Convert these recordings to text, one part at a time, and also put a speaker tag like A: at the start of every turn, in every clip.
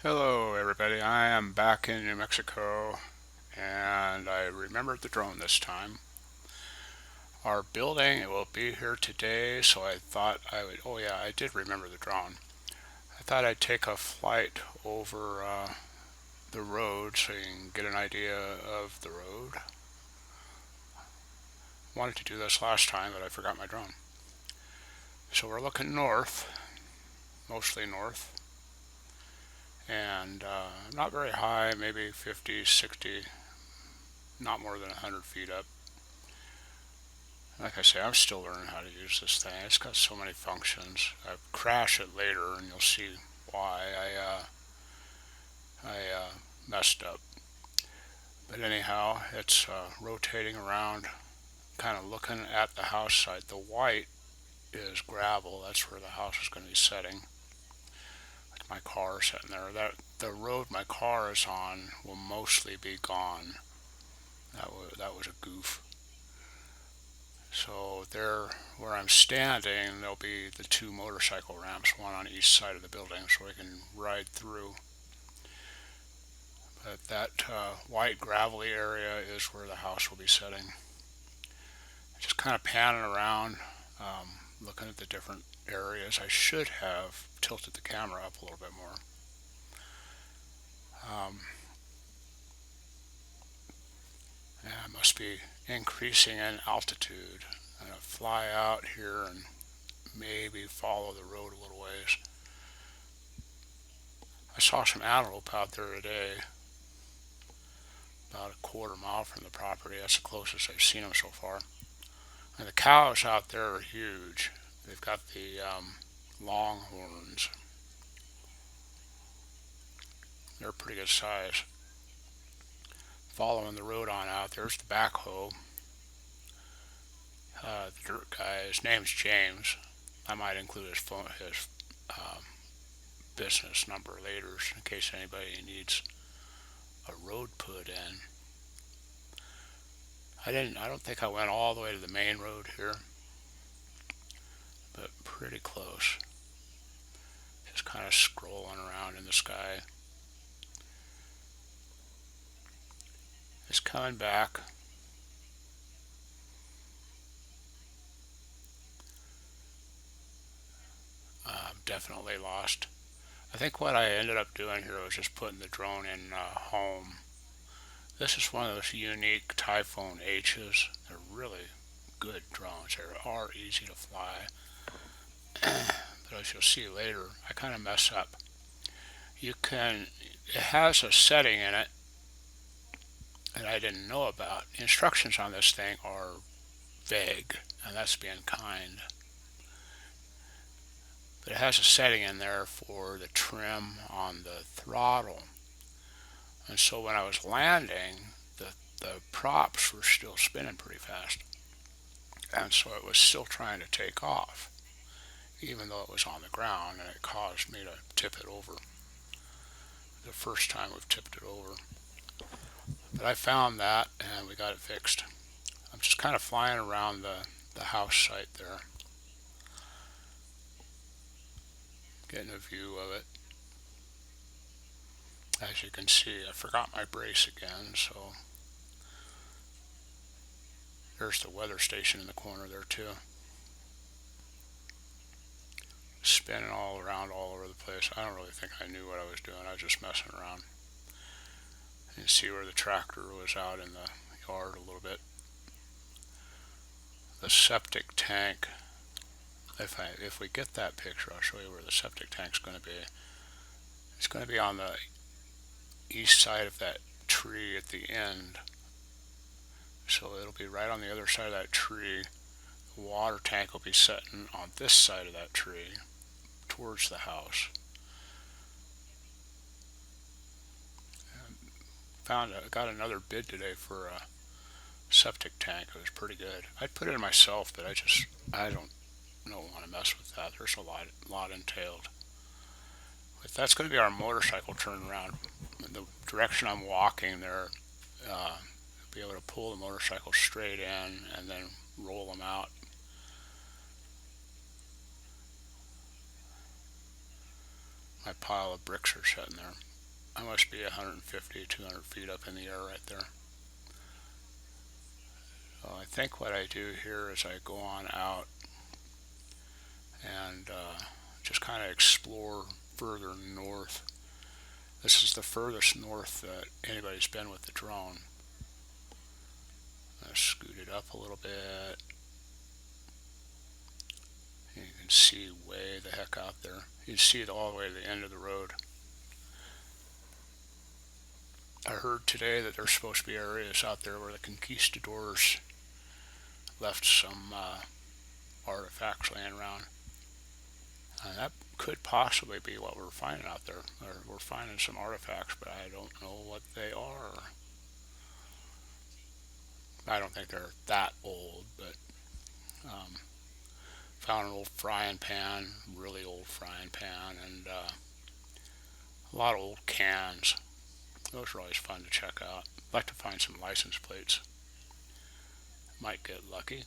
A: Hello, everybody. I am back in New Mexico and I remembered the drone this time. Our building, it will be here today, so I thought I would. Oh, yeah, I did remember the drone. I thought I'd take a flight over the road so you can get an idea of the road. Wanted to do this last time, but I forgot my drone. So we're looking north, mostly north, and not very high, maybe 50, 60, not more than 100 feet up. Like I say, I'm still learning how to use this thing. It's got so many functions. I'll crash it later, and you'll see why I messed up. But anyhow, it's rotating around, kind of looking at the house site. The white is gravel. That's where the house is going to be setting. Like my car sitting there. That the road my car is on will mostly be gone. That was a goof. So there, where I'm standing, there'll be the two motorcycle ramps, one on each side of the building, so we can ride through. But that white gravelly area is where the house will be sitting. Just kind of panning around, looking at the different areas. I should have tilted the camera up a little bit more. Um, yeah, it must be increasing in altitude. I'm gonna fly out here and maybe follow the road a little ways. I saw some antelope out there today, about a quarter mile from the property. That's the closest I've seen them so far. And the cows out there are huge. They've got the longhorns. They're pretty good size. Following the road on out, there's the backhoe. The dirt guy, his name's James. I might include his business number later in case anybody needs a road put in. I don't think I went all the way to the main road here, but pretty close. Just kind of scrolling around in the sky. It's coming back. Definitely lost. I think what I ended up doing here was just putting the drone in home. This is one of those unique Typhoon H's. They're really good drones. They are easy to fly. But as you'll see later, I kind of mess up. It has a setting in it that I didn't know about. The instructions on this thing are vague, and that's being kind. But it has a setting in there for the trim on the throttle. And so when I was landing, the props were still spinning pretty fast. And so it was still trying to take off, even though it was on the ground, and it caused me to tip it over. The first time we've tipped it over. But I found that and we got it fixed. I'm just kind of flying around the house site there, getting a view of it. As you can see, I forgot my brace again, so there's the weather station in the corner there too. Spinning all around all over the place. I don't really think I knew what I was doing. I was just messing around. You can see where the tractor was out in the yard a little bit. The septic tank. If we get that picture, I'll show you where the septic tank's going to be. It's going to be on the east side of that tree at the end. So it'll be right on the other side of that tree. The water tank will be sitting on this side of that tree towards the house. Got another bid today for a septic tank. It was pretty good. I'd put it in myself, but I don't want to mess with that. There's a lot entailed. But that's going to be our motorcycle turnaround. The direction I'm walking there, be able to pull the motorcycle straight in and then roll them out. My pile of bricks are sitting there. I must be 150, 200 feet up in the air right there. So I think what I do here is I go on out and just kind of explore further north. This is the furthest north that anybody's been with the drone. I scoot it up a little bit. And you can see way the heck out there. You can see it all the way to the end of the road. I heard today that there's supposed to be areas out there where the conquistadors left some artifacts laying around. That could possibly be what we're finding out there. We're finding some artifacts, but I don't know what they are. I don't think they're that old, but found an old frying pan, really old frying pan, and a lot of old cans. Those are always fun to check out. I'd like to find some license plates. Might get lucky.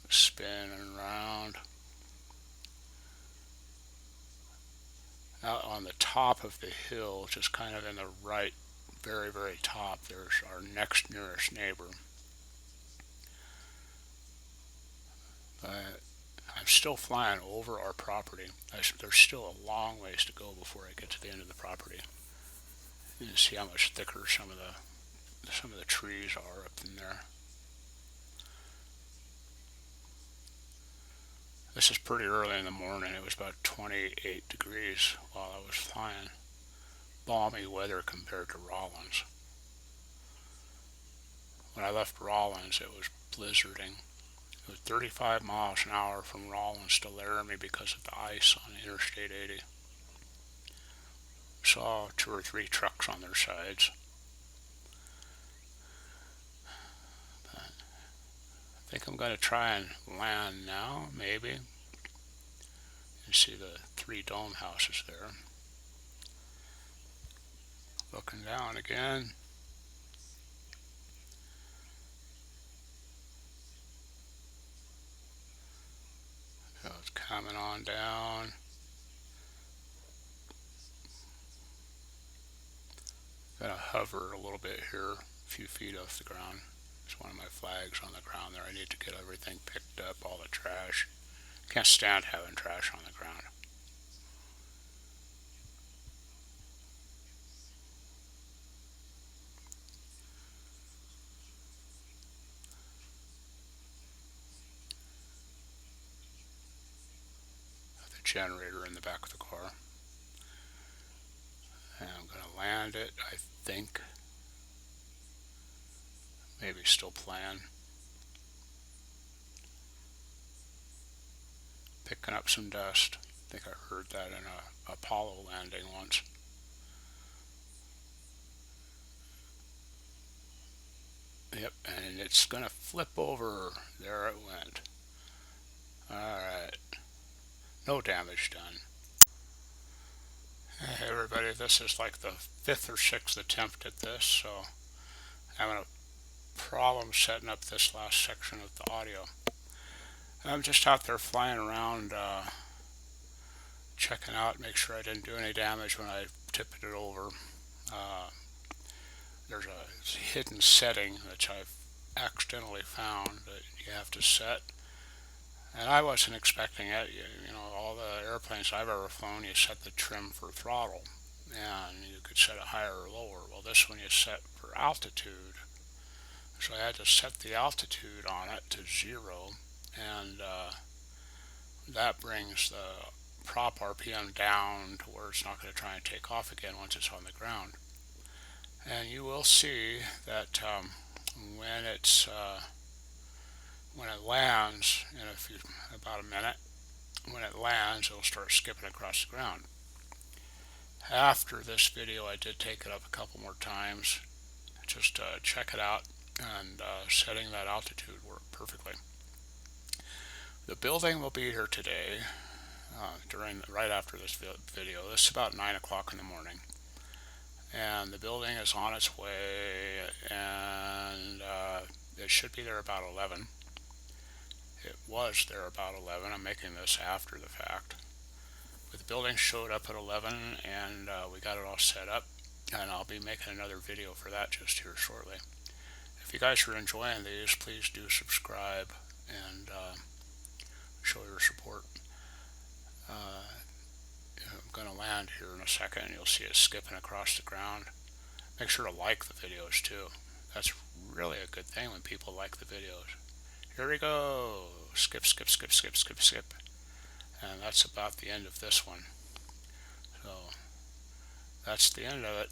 A: Spinning around. Out on the top of the hill, just kind of in the right, very, very top, there's our next nearest neighbor. I'm still flying over our property. There's still a long ways to go before I get to the end of the property. You can see how much thicker some of the trees are up in there. This is pretty early in the morning. It was about 28 degrees while I was flying. Balmy weather compared to Rawlins. When I left Rawlins, it was blizzarding. It was 35 miles an hour from Rawlins to Laramie because of the ice on Interstate 80. Saw 2 or 3 trucks on their sides. But I think I'm going to try and land now, maybe. You see the 3 dome houses there. Looking down again. So it's coming on down. Gonna hover a little bit here, a few feet off the ground. There's one of my flags on the ground there. I need to get everything picked up, all the trash. Can't stand having trash on the ground. The generator in the back of the car. And I'm gonna land it, I think. Maybe still playing. Picking up some dust. I think I heard that in a Apollo landing once. Yep, and it's gonna flip over. There it went. Alright. No damage done. Hey everybody, this is like the 5th or 6th attempt at this, so I'm having a problem setting up this last section of the audio. I'm just out there flying around, checking out, make sure I didn't do any damage when I tipped it over. There's a hidden setting which I've accidentally found that you have to set, and I wasn't expecting it. You know, all the airplanes I've ever flown, you set the trim for throttle, and you could set it higher or lower. Well, this one you set for altitude, so I had to set the altitude on it to 0, and that brings the prop RPM down to where it's not going to try and take off again once it's on the ground. And you will see that when it lands in about a minute, when it lands, it'll start skipping across the ground. After this video, I did take it up a couple more times just to check it out, and setting that altitude worked perfectly. The building will be here today right after this video. This is about 9 o'clock in the morning, and the building is on its way, and it should be there about 11. It was there about 11. I'm making this after the fact. But the building showed up at 11, and we got it all set up. And I'll be making another video for that just here shortly. If you guys are enjoying these, please do subscribe and show your support. I'm going to land here in a second, and you'll see it skipping across the ground. Make sure to like the videos too. That's really a good thing when people like the videos. Here we go. Skip, skip, skip, skip, skip, skip. And that's about the end of this one. So that's the end of it.